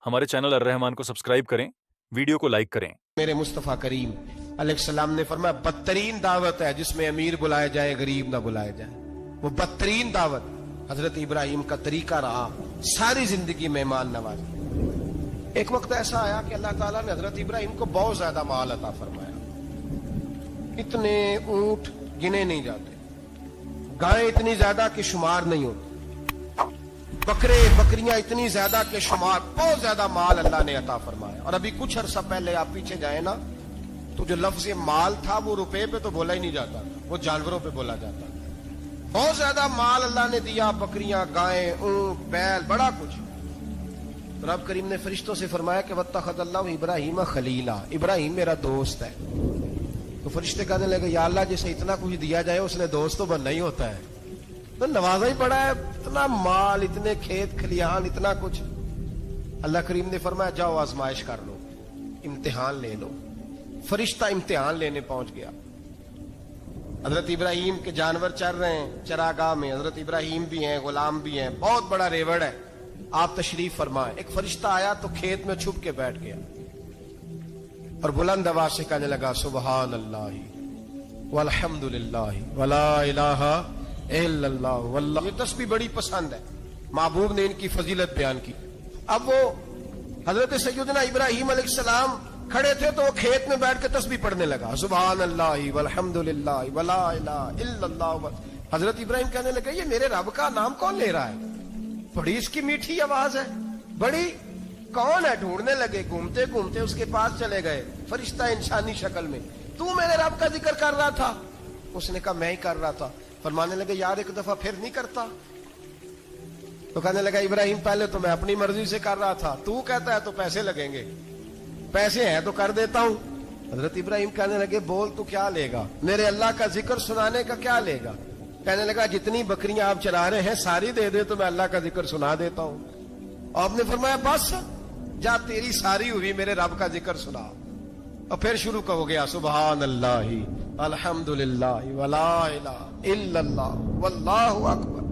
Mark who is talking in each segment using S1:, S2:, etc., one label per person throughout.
S1: हमारे चैनल अर्रहमान को सब्सक्राइब करें, वीडियो को लाइक करें।
S2: मेरे मुस्तफ़ा करीम अलैहिस्सलाम ने फरमाया बदतरीन दावत है जिसमें अमीर बुलाया जाए गरीब ना बुलाया जाए। वो बदतरीन दावत हजरत इब्राहिम का तरीका रहा, सारी जिंदगी मेहमान नवाजी। एक वक्त ऐसा आया कि अल्लाह ताला ने हजरत इब्राहिम को बहुत ज्यादा माल अता फरमाया। इतने ऊंट गिने नहीं जाते, गायें इतनी ज्यादा कि शुमार नहीं होती, बकरे बकरियां इतनी ज्यादा के शुमार, बहुत ज्यादा माल अल्लाह ने अता फरमाया। और अभी कुछ अरसा पहले आप पीछे जाए ना तो जो लफ्ज माल था वो रुपए पे तो बोला ही नहीं जाता, वो जानवरों पे बोला जाता। बहुत ज्यादा माल अल्लाह ने दिया, बकरियां गायें ऊंट बैल बड़ा कुछ। तो रब करीम ने फरिश्तों से फरमाया कि वत्तखज़ल्लाहु इब्राहीम खलीला, इब्राहिम मेरा दोस्त है। तो फरिश्ते कहने लगे या अल्लाह जिसे इतना कुछ दिया जाए उसने दोस्त तो बनना ही होता है, तो नवाजा ही पड़ा है, इतना माल इतने खेत खलिहान इतना कुछ। अल्लाह करीम ने फरमाया जाओ आजमाइश कर लो, इम्तिहान ले लो। फरिश्ता इम्तिहान लेने पहुंच गया। हजरत इब्राहिम के जानवर चर रहे हैं चरागाह में, हजरत इब्राहिम भी हैं, गुलाम भी हैं, बहुत बड़ा रेवड़ है। आप तशरीफ फरमाए। एक फरिश्ता आया तो खेत में छुप के बैठ गया और बुलंद आवाज से कहने लगा सुबहान अल्लाह वल्हम्दुलिल्लाह वला इलाहा इल्लल्लाह वल्लाह। ये तस्बीह बड़ी पसंद है, महबूब ने इनकी फजीलत बयान की। अब वो हजरत सैयदना इब्राहिम अलैहिस्सलाम खड़े थे तो वो खेत में बैठ के तस्बीह पढ़ने लगा, सुबहान अल्लाह वल्हम्दुलिल्लाह वला इलाहा इल्लल्लाह। हजरत इब्राहिम कहने लगे ये मेरे रब का नाम कौन ले रहा है, बड़ी इसकी मीठी आवाज है, बड़ी कौन है। ढूंढने लगे, घूमते घूमते उसके पास चले गए, फरिश्ता इंसानी शक्ल में। तू मेरे रब का जिक्र कर रहा था? उसने कहा मैं ही कर रहा था। फरमाने लगे यार एक दफा फिर नहीं करता? तो कहने लगा इब्राहिम पहले तो मैं अपनी मर्जी से कर रहा था, तू कहता है तो पैसे लगेंगे, पैसे हैं तो कर देता हूं। हजरत इब्राहिम कहने लगे बोल तू क्या लेगा, मेरे अल्लाह का जिक्र सुनाने का क्या लेगा? कहने लगा जितनी बकरियां आप चरा रहे हैं सारी दे दे तो मैं अल्लाह का जिक्र सुना देता हूं। आपने फरमाया बस जा तेरी सारी हुई, मेरे रब का जिक्र सुना। और फिर शुरू हो गया सुबहान अल्लाह अल्हम्दुलिल्लाह वला इलाहा इल्लल्लाह वल्लाहु अकबर।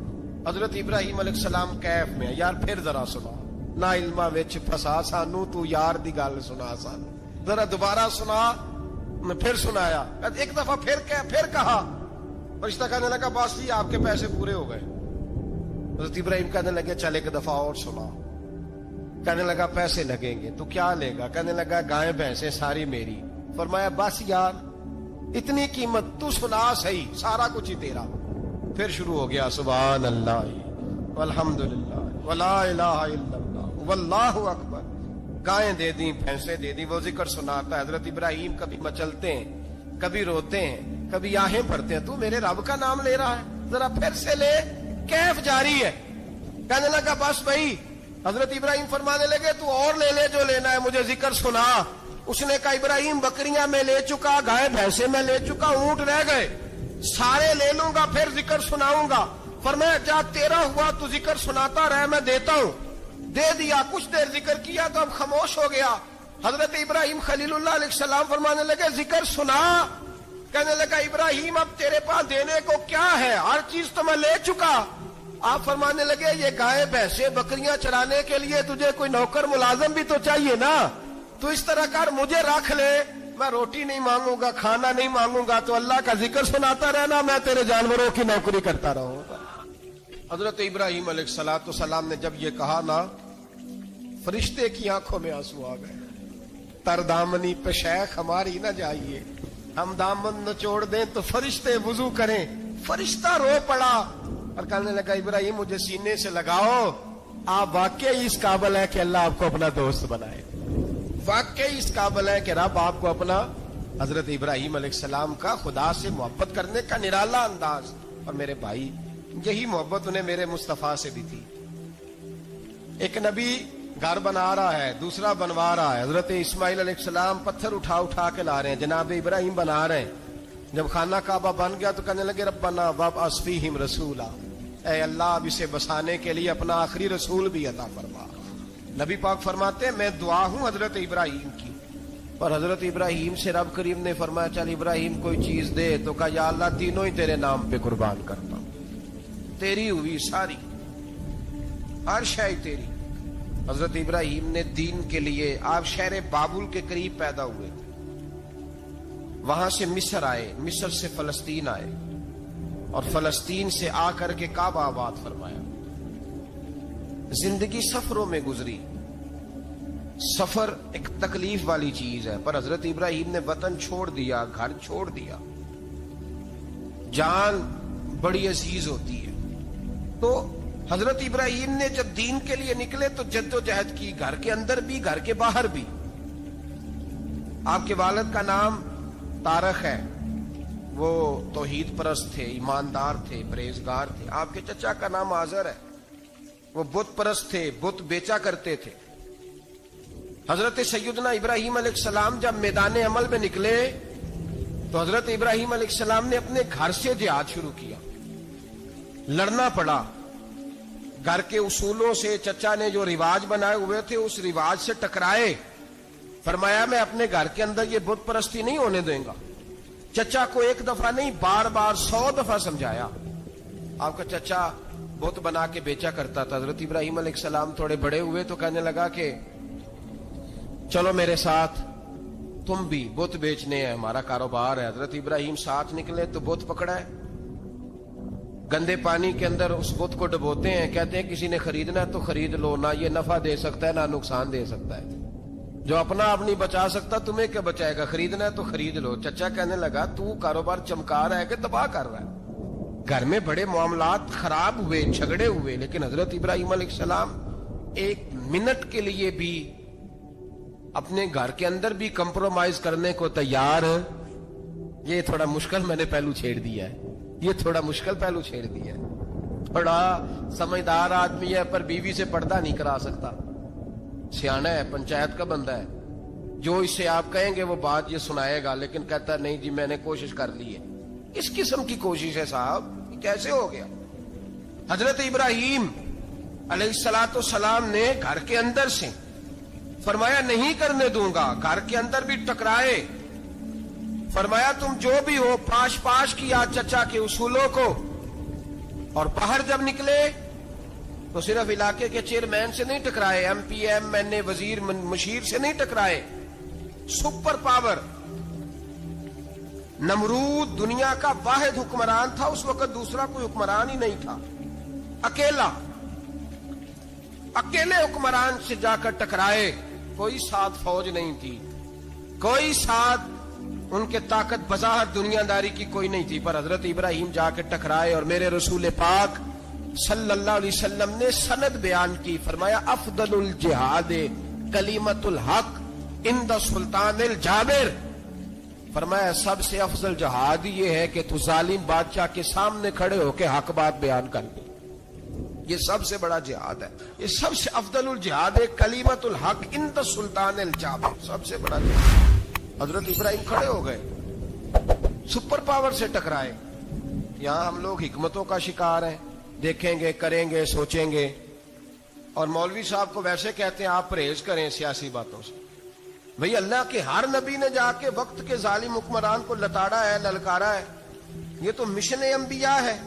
S2: हजरत इब्राहिम अलैहिस्सलाम कैफ में यार फिर जरा सुना, ना इल्मा विच फसा सानू, तू यार दी गल सुना सानू, जरा दोबारा सुना। मैं फिर सुनाया, एक दफा फिर कहा। फरिश्ता कहने लगा बस जी आपके पैसे पूरे हो गए। हजरत इब्राहिम कहने लगे चल एक दफा और सुना। कहने लगा पैसे लगेंगे, तो क्या लेगा? कहने लगा गायें भैंसे सारी मेरी। फरमाया बस यार इतनी कीमत, तू सुना सही, सारा कुछ ही तेरा। फिर शुरू हो गया सुभान अल्लाह वल्हम्दुलिल्लाह वला इलाहा इल्लल्लाह वल्लाहु अकबर। गायें दे दी, भैंसे दे दी, वो जिक्र सुनाता है। हजरत इब्राहिम कभी मचलते हैं, कभी रोते हैं, कभी आहें भरते हैं, तू मेरे रब का नाम ले रहा है, जरा फिर से ले। कैफ जारी है। कहने लगा बस भाई। हजरत इब्राहिम फरमाने लगे तू और ले ले जो लेना है, मुझे जिक्र सुना। उसने कहा इब्राहिम बकरियां मैं ले चुका, गाय भैंसे मैं ले चुका, ऊंट रह गए, सारे ले लूंगा फिर जिक्र सुनाऊंगा। फरमाया जा तेरा हुआ तू जिक्र सुनाता रहे, मैं देता हूं। दे दिया, कुछ देर जिक्र किया तो अब खामोश हो गया। हजरत इब्राहिम खलीलुल्लाह अलैहिस्सलाम फरमाने लगे जिक्र सुना। कहने लगा इब्राहिम अब तेरे पास देने को क्या है, हर चीज तो मैं ले चुका। आप फरमाने लगे ये गाय भैंसे बकरियां चराने के लिए तुझे कोई नौकर मुलाजिम भी तो चाहिए ना, तो इस तरह कर मुझे रख ले, मैं रोटी नहीं मांगूंगा, खाना नहीं मांगूंगा, तो अल्लाह का जिक्र सुनाता रहना, मैं तेरे जानवरों की नौकरी करता रहूंगा। हजरत इब्राहिम अलैहिस्सलाम ने जब ये कहा ना, फरिश्ते की आंखों में आंसू आ गए। तरदामनी पे शेख हमारी ना जाइए, हम दामन नचोड़ दें तो फरिश्ते वुजू करें। फरिश्ता रो पड़ा और कहने लगा इब्राहिम मुझे सीने से लगाओ, आप वाकई इस काबिल है कि अल्लाह आपको अपना दोस्त बनाए, वाकई इस काबिल है कि रब आपको अपना। हजरत इब्राहिम अलैहिस्सलाम का खुदा से मोहब्बत करने का निराला अंदाज। और मेरे भाई यही मोहब्बत उन्हें मेरे मुस्तफा से भी थी। एक नबी घर बना रहा है, दूसरा बनवा रहा है। हजरत इस्माइल अलैहिस्सलाम पत्थर उठा उठा के ला रहे हैं, जनाब इब्राहिम बना रहे हैं। जब खाना काबा बन गया तो कहने लगे रब्बना वब्अस फीहिम रसूला, ऐ अल्लाह अब इसे बसाने के लिए अपना आखिरी रसूल भी अता फरमा। नबी पाक फरमाते हैं मैं दुआ हूं हजरत इब्राहिम की। और हजरत इब्राहिम से रब करीम ने फरमाया चल इब्राहिम कोई चीज दे, तो कहा या अल्लाह तीनों ही तेरे नाम पे कुर्बान करता हूं, तेरी हुई सारी, हर शय तेरी। حضرت ابراہیم نے دین کے لیے، آپ شہر بابل کے قریب پیدا ہوئے تھے، وہاں سے مصر آئے، مصر سے فلسطین آئے، اور فلسطین سے آ کر کے کعبہ آباد فرمایا۔ زندگی سفروں میں گزری، سفر ایک تکلیف والی چیز ہے، پر حضرت ابراہیم نے وطن چھوڑ دیا، گھر چھوڑ دیا۔ جان بڑی عزیز ہوتی ہے، تو حضرت ابراہیم نے جب دین کے لیے نکلے تو جد و جہد کی، گھر کے اندر بھی گھر کے باہر بھی۔ آپ کے والد کا نام طارق ہے، وہ توحید پرست تھے، ایماندار تھے، پرہیزگار تھے۔ آپ کے چچا کا نام آزر ہے، وہ بت پرست تھے، بت بیچا کرتے تھے۔ حضرت سیدنا ابراہیم علیہ السلام جب میدان عمل میں نکلے تو حضرت ابراہیم علیہ السلام نے اپنے گھر سے جہاد شروع کیا، لڑنا پڑا۔ گھر کے اصولوں سے چچا نے جو رواج بنائے ہوئے تھے اس رواج سے ٹکرائے۔ فرمایا میں اپنے گھر کے اندر یہ بت پرستی نہیں ہونے دیں گا۔ چچا کو ایک دفعہ نہیں، بار بار 100 دفعہ سمجھایا۔ آپ کا چچا بت بنا کے بیچا کرتا تھا۔ حضرت ابراہیم علیہ السلام تھوڑے بڑے ہوئے تو کہنے لگا کہ چلو میرے ساتھ، تم بھی بت بیچنے ہیں، ہمارا کاروبار ہے۔ حضرت ابراہیم ساتھ نکلے تو بت پکڑا ہے، گندے پانی کے اندر اس بت کو ڈبوتے ہیں، کہتے ہیں کسی نے خریدنا ہے تو خرید لو، نہ یہ نفع دے سکتا ہے نہ نقصان دے سکتا ہے، جو اپنا آپ نہیں بچا سکتا تمہیں کیا بچائے گا، خریدنا ہے تو خرید لو۔ چچا کہنے لگا تو کاروبار چمکا رہا ہے کہ تباہ کر رہا ہے۔ گھر میں بڑے معاملات خراب ہوئے، جھگڑے ہوئے، لیکن حضرت ابراہیم علیہ السلام ایک منٹ کے لیے بھی اپنے گھر کے اندر بھی کمپرومائز کرنے کو تیار۔ یہ تھوڑا مشکل میں نے پہلو چھیڑ دیا ہے، یہ تھوڑا مشکل پہلو چھیڑ دیا ہے۔ تھوڑا سمجھدار آدمی ہے پر بیوی سے پردہ نہیں کرا سکتا، سیانا ہے، پنچایت کا بندہ ہے، جو اس سے آپ کہیں گے وہ بات یہ سنائے گا، لیکن کہتا ہے نہیں جی میں نے کوشش کر لی ہے۔ اس قسم کی کوشش ہے صاحب، یہ کیسے ہو گیا؟ حضرت ابراہیم علیہ السلام نے گھر کے اندر سے فرمایا نہیں کرنے دوں گا، گھر کے اندر بھی ٹکرائے۔ فرمایا تم جو بھی ہو، پاش پاش کیا چچا کے اصولوں کو، اور باہر جب نکلے تو صرف علاقے کے چیئرمین سے نہیں ٹکرائے، ایم پی ایم این اے وزیر مشیر سے نہیں ٹکرائے، سپر پاور نمرود دنیا کا واحد حکمران تھا اس وقت، دوسرا کوئی حکمران ہی نہیں تھا، اکیلے حکمران سے جا کر ٹکرائے۔ کوئی ساتھ فوج نہیں تھی، کوئی ساتھ ان کے طاقت بظاہر دنیا داری کی کوئی نہیں تھی، پر حضرت ابراہیم جا کے ٹکرائے۔ اور میرے رسول پاک صلی اللہ علیہ وسلم نے سند بیان کی، فرمایا افضل الجہاد کلمۃ الحق عند سلطان الجابر۔ فرمایا سب سے افضل جہاد یہ ہے کہ تو ظالم بادشاہ کے سامنے کھڑے ہو کے حق بات بیان کر دے، یہ سب سے بڑا جہاد ہے، یہ سب سے افضل الجہاد ہے کلمۃ الحق عند سلطان الجابر، سب سے بڑا جہاد۔ حضرت ابراہیم کھڑے ہو گئے، سپر پاور سے ٹکرائے۔ یہاں ہم لوگ حکمتوں کا شکار ہیں، دیکھیں گے، کریں گے، سوچیں گے، اور مولوی صاحب کو ویسے کہتے ہیں آپ پرہیز کریں سیاسی باتوں سے۔ بھئی اللہ کے ہر نبی نے جا کے وقت کے ظالم حکمران کو لتاڑا ہے، للکارا ہے، یہ تو مشن انبیاء ہے۔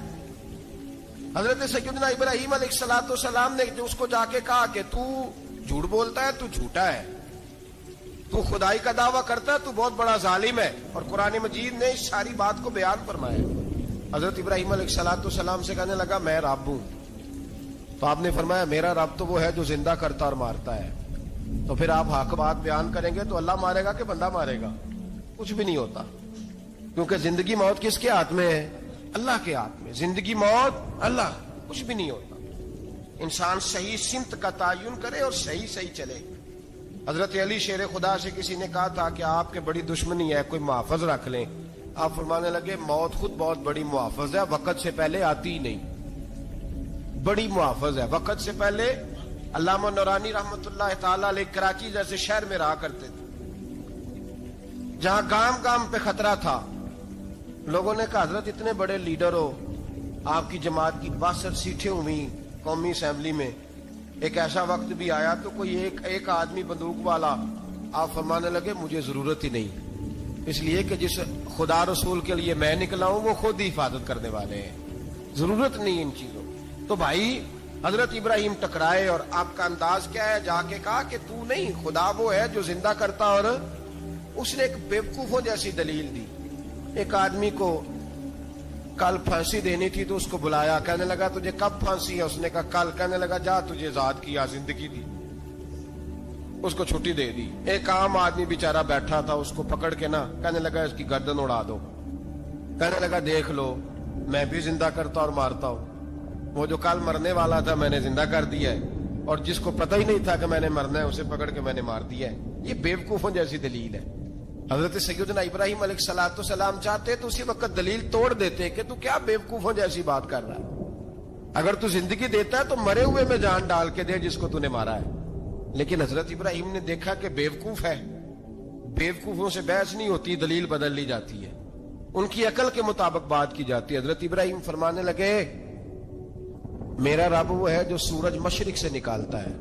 S2: حضرت سیدنا ابراہیم علیہ السلام نے جو اس کو جا کے کہا کہ تو جھوٹ بولتا ہے، تو جھوٹا ہے، تو خدائی کا دعویٰ کرتا ہے، تو بہت بڑا ظالم ہے، اور قرآن مجید نے اس ساری بات کو بیان فرمایا۔ حضرت ابراہیم علیہ السلام سے کہنے لگا میں رب ہوں، تو آپ نے فرمایا میرا رب تو وہ ہے جو زندہ کرتا اور مارتا ہے۔ تو پھر آپ حق بات بیان کریں گے تو اللہ مارے گا کہ بندہ مارے گا؟ کچھ بھی نہیں ہوتا، کیونکہ زندگی موت کس کے ہاتھ میں ہے؟ اللہ کے ہاتھ میں۔ زندگی موت اللہ، کچھ بھی نہیں ہوتا۔ انسان صحیح سمت کا تعین کرے اور صحیح چلے۔ حضرت علی شیر خدا سے کسی نے کہا تھا کہ آپ کے بڑی دشمنی ہے، کوئی محافظ رکھ لیں۔ آپ فرمانے لگے موت خود بہت بڑی محافظ ہے، وقت سے پہلے آتی ہی نہیں، بڑی محافظ ہے وقت سے پہلے۔ علامہ نورانی رحمت اللہ تعالی علیہ کراچی جیسے شہر میں رہا کرتے تھے، جہاں گام گام پہ خطرہ تھا۔ لوگوں نے کہا حضرت اتنے بڑے لیڈر ہو، آپ کی جماعت کی 62 سیٹیں ہوئی قومی اسمبلی میں، ایک ایسا وقت بھی آیا تو کوئی ایک آدمی بندوق والا، آپ فرمانے لگے مجھے ضرورت ہی نہیں، اس لیے کہ جس خدا رسول کے لیے میں نکلا ہوں وہ خود ہی حفاظت کرنے والے ہیں، ضرورت نہیں ان چیزوں۔ تو بھائی حضرت ابراہیم ٹکرائے اور آپ کا انداز کیا ہے؟ جا کے کہا کہ تو نہیں، خدا وہ ہے جو زندہ کرتا. اور اس نے ایک بیوقوفوں جیسی دلیل دی. ایک آدمی کو کل پھانسی دینی تھی تو اس کو بلایا، کہنے لگا تجھے کب پھانسی ہے؟ اس نے کہا کل. کہنے لگا جا تجھے آزاد کیا، زندگی دی، اس کو چھٹی دے دی. ایک عام آدمی بیچارہ بیٹھا تھا، اس کو پکڑ کے نا کہنے لگا اس کی گردن اڑا دو. کہنے لگا دیکھ لو میں بھی زندہ کرتا اور مارتا ہوں، وہ جو کل مرنے والا تھا میں نے زندہ کر دیا ہے، اور جس کو پتہ ہی نہیں تھا کہ میں نے مرنا ہے اسے پکڑ کے میں نے مار دیا ہے. یہ بیوقوفوں جیسی دلیل ہے. حضرت سیدنا ابراہیم علیہ الصلوۃ والسلام چاہتے تو اسی وقت دلیل توڑ دیتے کہ تو کیا بیوقوفوں جیسی بات کر رہا ہے، اگر تو زندگی دیتا ہے تو مرے ہوئے میں جان ڈال کے دے جس کو تو نے مارا ہے. لیکن حضرت ابراہیم نے دیکھا کہ بیوقوف ہے، بیوقوفوں سے بحث نہیں ہوتی، دلیل بدل لی جاتی ہے، ان کی عقل کے مطابق بات کی جاتی ہے. حضرت ابراہیم فرمانے لگے میرا رب وہ ہے جو سورج مشرق سے نکالتا ہے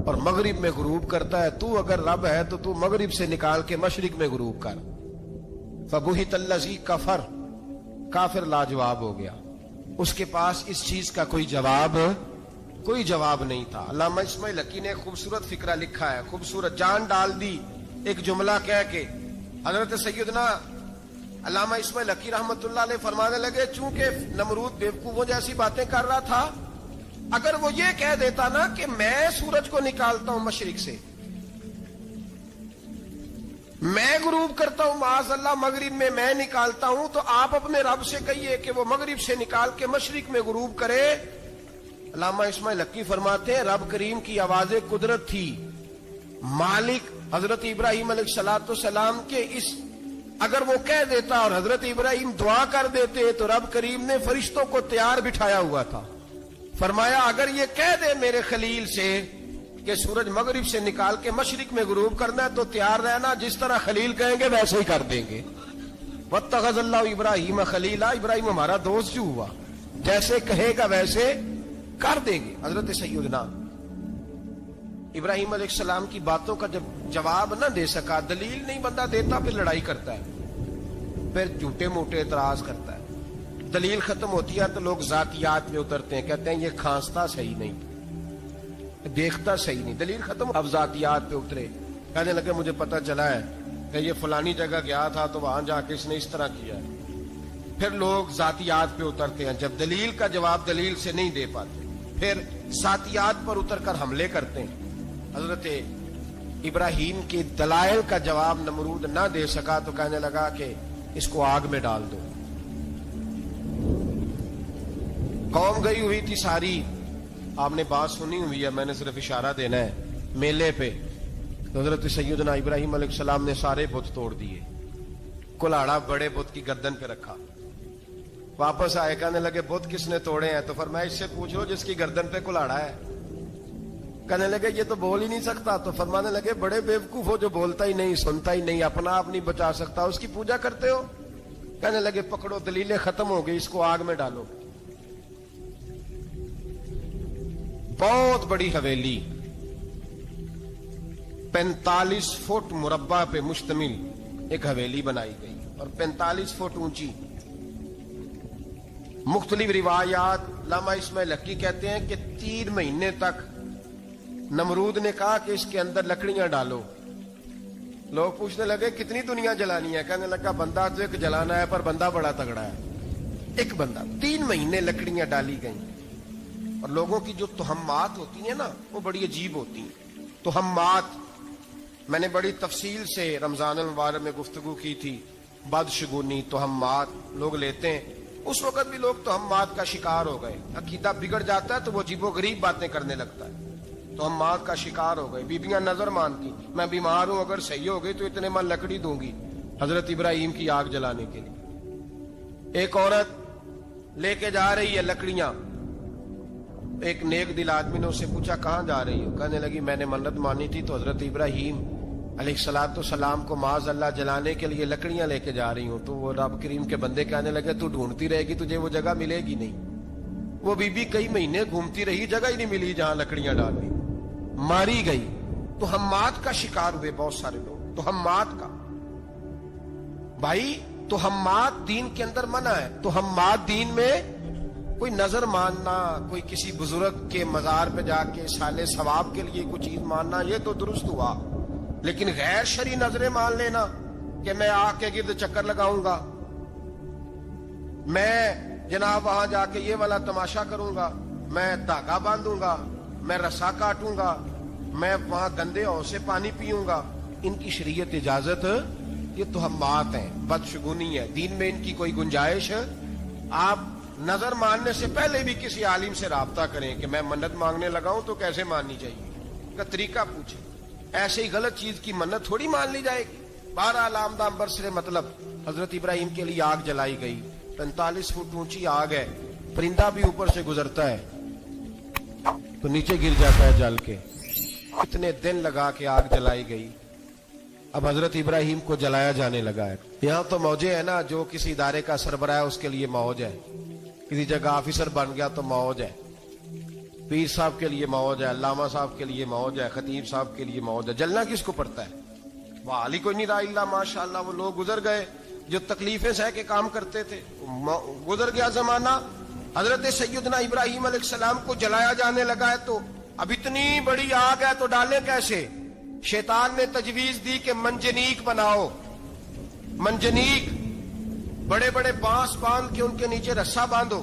S2: اور مغرب میں غروب کرتا ہے. تو اگر رب ہے تو تو مغرب سے نکال کے مشرق میں غروب کر. فبہت الذی کفر، کافر لاجواب ہو گیا، اس کے پاس اس چیز کا کوئی جواب نہیں تھا. علامہ اسماعیل حقی نے خوبصورت فقرہ لکھا ہے، خوبصورت، جان ڈال دی ایک جملہ کہہ کے. حضرت سیدنا علامہ اسماعیل حقی رحمت اللہ علیہ فرمانے لگے چونکہ نمرود بیوقوفوں جیسی باتیں کر رہا تھا، اگر وہ یہ کہہ دیتا نا کہ میں سورج کو نکالتا ہوں مشرق سے، میں غروب کرتا ہوں معاذ اللہ مغرب میں میں نکالتا ہوں، تو آپ اپنے رب سے کہیے کہ وہ مغرب سے نکال کے مشرق میں غروب کرے. علامہ اسماعیل حقی فرماتے ہیں رب کریم کی آواز قدرت تھی، مالک حضرت ابراہیم علیہ الصلوۃ والسلام کے اس، اگر وہ کہہ دیتا اور حضرت ابراہیم دعا کر دیتے تو رب کریم نے فرشتوں کو تیار بٹھایا ہوا تھا. فرمایا اگر یہ کہہ دے میرے خلیل سے کہ سورج مغرب سے نکال کے مشرق میں غروب کرنا ہے تو تیار رہنا، جس طرح خلیل کہیں گے ویسے ہی کر دیں گے. واتخذ اللہ ابراہیم خلیلا، ابراہیم ہمارا دوست جو ہوا، جیسے کہے گا ویسے کر دیں گے. حضرت سیدنا ابراہیم علیہ السلام کی باتوں کا جب جواب نہ دے سکا، دلیل نہیں بندہ دیتا، پھر لڑائی کرتا ہے، پھر جھوٹے موٹے اعتراض کرتا ہے. دلیل ختم ہوتی ہے تو لوگ ذاتیات میں اترتے ہیں، کہتے ہیں یہ کھانستا صحیح نہیں، دیکھتا صحیح نہیں. دلیل ختم، اب ذاتیات پہ اترے، کہنے لگے مجھے پتا چلا ہے کہ یہ فلانی جگہ گیا تھا تو وہاں جا کے اس نے اس طرح کیا ہے. پھر لوگ ذاتیات پہ اترتے ہیں، جب دلیل کا جواب دلیل سے نہیں دے پاتے پھر ذاتیات پر اتر کر حملے کرتے ہیں. حضرت ابراہیم کے دلائل کا جواب نمرود نہ دے سکا تو کہنے لگا کہ اس کو آگ میں ڈال دو. قوم گئی ہوئی تھی ساری، آپ نے بات سنی ہوئی ہے، میں نے صرف اشارہ دینا ہے. میلے پہ تو حضرت سیدنا ابراہیم علیہ السلام نے سارے بت توڑ دیے، کلاڑا بڑے بت کی گردن پہ رکھا. واپس آئے، کہنے لگے بت کس نے توڑے ہیں؟ تو فرمایا اس سے پوچھ لو جس کی گردن پہ کلاڑا ہے. کہنے لگے یہ تو بول ہی نہیں سکتا. تو فرمانے لگے بڑے بیوقوف ہو جو بولتا ہی نہیں، سنتا ہی نہیں، اپنا آپ نہیں بچا سکتا، اس کی پوجا کرتے ہو. کہنے لگے پکڑو، دلیلیں ختم ہو گئی، اس کو آگ میں ڈالو. بہت بڑی حویلی 45 فٹ مربع پہ مشتمل ایک حویلی بنائی گئی اور 45 فٹ اونچی. مختلف روایات، علامہ اسماعیل حقی کہتے ہیں کہ 3 مہینے تک نمرود نے کہا کہ اس کے اندر لکڑیاں ڈالو. لوگ پوچھنے لگے کتنی دنیا جلانی ہے؟ کہنے لگا بندہ تو ایک جلانا ہے، پر بندہ بڑا تگڑا ہے، ایک بندہ. 3 مہینے لکڑیاں ڈالی گئیں. اور لوگوں کی جو تہمات ہوتی ہیں نا وہ بڑی عجیب ہوتی ہیں. تہمات میں نے بڑی تفصیل سے رمضان المبارک میں گفتگو کی تھی. بدشگونی، تہمات لوگ لیتے ہیں. اس وقت بھی لوگ تہمات کا شکار ہو گئے. عقیدہ بگڑ جاتا ہے تو وہ عجیب و غریب باتیں کرنے لگتا ہے. تہمات کا شکار ہو گئے. بیبیاں نظر مانتی، میں بیمار ہوں، اگر صحیح ہو گئی تو اتنے من لکڑی دوں گی حضرت ابراہیم کی آگ جلانے کے لیے. ایک عورت لے کے جا رہی ہے لکڑیاں. ایک نیک دل آدمی نے اس سے پوچھا کہاں جا رہی ہو؟ کہنے لگی میں نے منت مانی تھی تو حضرت ابراہیم علیہ الصلوۃ والسلام کو معاذ اللہ جلانے کے لیے لکڑیاں لے کے جا رہی ہوں. تو وہ رب کریم کے بندے کہنے لگے تو ڈھونڈتی رہے گی، تجھے وہ جگہ ملے گی نہیں. وہ بی بی کئی مہینے گھومتی رہی، جگہ ہی نہیں ملی جہاں لکڑیاں ڈالنی، ماری گئی. تہمات کا شکار ہوئے بہت سارے لوگ. تہمات کا بھائی، تہمات دین کے اندر منع ہے. تہمات دین میں कोई नजर मानना, कोई किसी बुजुर्ग के मजार पे जाके साले सवाब के लिए कोई चीज मानना, ये तो दुरुस्त हुआ। लेकिन गैर शरी नजरें मान लेना कि मैं आग के गिर्द चक्कर लगाऊंगा, मैं जनाब वहां जाके ये वाला तमाशा करूंगा, मैं धागा बांधूंगा, मैं रस्सा काटूंगा, मैं वहां गंदे हौज से पानी पीऊंगा, इनकी शरीयत इजाजत, ये तो हम बात है, बदशगुनी है, दीन में इनकी कोई गुंजाइश। आप नजर मानने से पहले भी किसी आलिम से राब्ता करें कि मैं मन्नत मांगने लगा हूं तो कैसे माननी चाहिए का तरीका पूछें। ऐसे ही गलत चीज की मन्नत थोड़ी मान ली जाएगी। 12 आमदाम बरसरे मतलब हजरत इब्राहिम के लिए आग जलाई गई, 45 फुट ऊंची आग है, परिंदा भी ऊपर से गुजरता है तो नीचे गिर जाता है जल के। इतने दिन लगा के आग जलाई गई, अब हजरत इब्राहिम को जलाया जाने लगा है। यहाँ तो मौजे है ना, जो किसी इदारे का सरबराह है उसके लिए मौज है, किसी जगह ऑफिसर बन गया तो मौज है, पीर साहब के लिए मौज है, अल्लामा साहब के लिए मौज है, खतीब साहब के लिए मौज है। जलना किसको पड़ता है? वह अली कोई नहीं रहा इल्ला माशाअल्लाह, वो लोग गुजर गए जो तकलीफें सह के काम करते थे, गुजर गया जमाना। हजरत सैयदना इब्राहिम अलैहिस्सलाम को जलाया जाने लगा है तो अब इतनी बड़ी आग है तो डालें कैसे? शैतान ने तजवीज दी कि मंजनीक बनाओ, मंजनीक, बड़े बड़े बांस बांध के उनके नीचे रस्सा बांधो।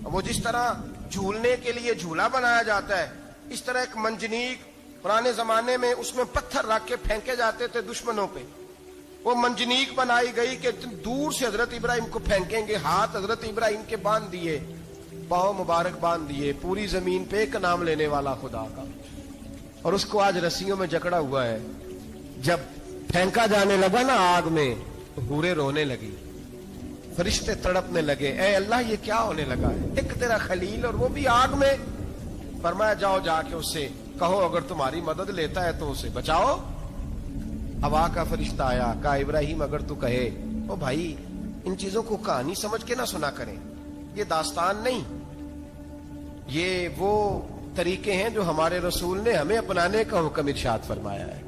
S2: वो जिस तरह झूलने के लिए झूला बनाया जाता है, इस तरह एक मंजनीक पुराने जमाने में उसमें पत्थर रख के फेंके जाते थे दुश्मनों पे, वो मंजनीक बनाई गई कि दूर से हजरत इब्राहिम को फेंकेंगे। हाथ हजरत इब्राहिम के बांध दिए, पांव मुबारक बांध दिए, पूरी जमीन पे एक नाम लेने वाला खुदा का, और उसको आज रस्सियों में जकड़ा हुआ है। जब फेंका जाने लगा ना आग में तो हूरें रोने लगी, फरिश्ते तड़पने लगे, ए अल्लाह ये क्या होने लगा है? एक तेरा खलील और वो भी आग में। फरमाया जाओ जाके उससे कहो अगर तुम्हारी मदद लेता है तो उसे बचाओ। हवा का फरिश्ता आया, कहा इब्राहिम अगर तू कहे, ओ भाई इन चीजों को कहानी समझ के ना सुना करें, ये दास्तान नहीं, ये वो तरीके हैं जो हमारे रसूल ने हमें अपनाने का हुक्म इरशाद फरमाया है।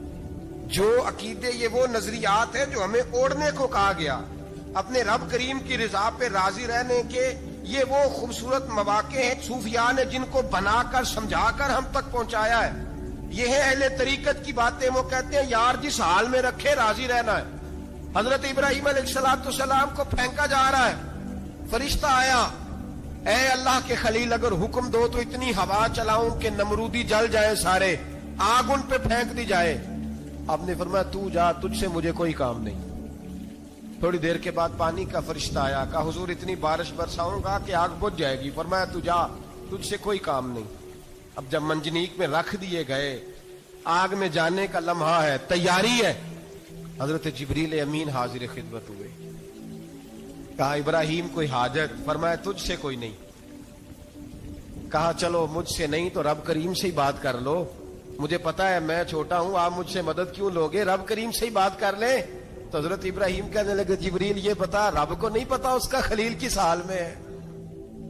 S2: जो अकीदे, ये वो नजरियात है जो हमें ओढ़ने को कहा गया। अपने रब करीम की रिजा पे राजी रहने के ये वो खूबसूरत मौके हैं सूफिया ने जिनको बनाकर समझाकर हम तक पहुंचाया है। ये है अहले तरीकत की बातें। वो कहते हैं यार जिस हाल में रखे राजी रहना है। हजरत इब्राहिम अलैहिस्सलाम को फेंका जा रहा है, फरिश्ता आया, ए अल्लाह के खलील अगर हुक्म दो तो इतनी हवा चलाऊं कि नमरूदी जल जाए सारे, आग उन पे फेंक दी जाए। आपने फरमाया तू जा, तुझसे मुझे कोई काम नहीं। थोड़ी देर के बाद पानी का फरिश्ता आया, कहा हुजूर इतनी बारिश बरसाऊंगा कि आग बुझ जाएगी। फरमाया तू जा, तुझसे कोई काम नहीं। अब जब मंजनीक में रख दिए गए, आग में जाने का लम्हा है, तैयारी है, हजरत जिब्रील अमीन हाजिर खिदमत हुए। कहा इब्राहिम कोई हाजत? फरमाया तुझसे कोई नहीं। कहा चलो मुझसे नहीं तो रब करीम से ही बात कर लो, मुझे पता है मैं छोटा हूं, आप मुझसे मदद क्यों लोगे, रब करीम से ही बात कर ले। तो हजरत इब्राहिम कहने लगे जिब्रील ये बता, रब को नहीं पता उसका खलील किस हाल में है?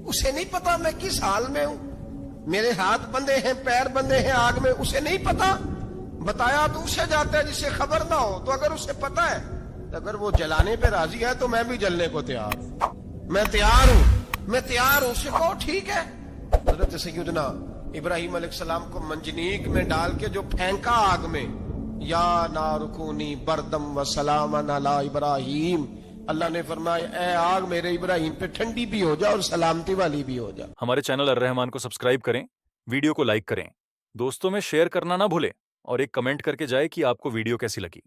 S2: उसे नहीं पता मैं किस हाल में हूं, मेरे हाथ बंधे हैं, पैर बंधे हैं आग में, उसे नहीं पता। बताया तो उसे जाता है जिससे खबर ना हो। तो अगर उसे पता है, तो अगर वो जलाने पे राजी है तो मैं भी जलने को तैयार हूं, मैं तैयार हूं, मैं तैयार हूं। उसे कहो ठीक है। हजरत सैयदना इब्राहिम अलैहिस्सलाम को मंजनीक में डाल के जो फेंका आग में, या नारुकूनी बरदम व सलामन अला इब्राहिम, अल्लाह ने फरमाया ए आग मेरे इब्राहिम पे ठंडी भी हो जा और सलामती वाली भी हो जा।
S1: हमारे चैनल अर्रहमान को सब्सक्राइब करें, वीडियो को लाइक करें, दोस्तों में शेयर करना ना भूलें और एक कमेंट करके जाए कि आपको वीडियो कैसी लगी।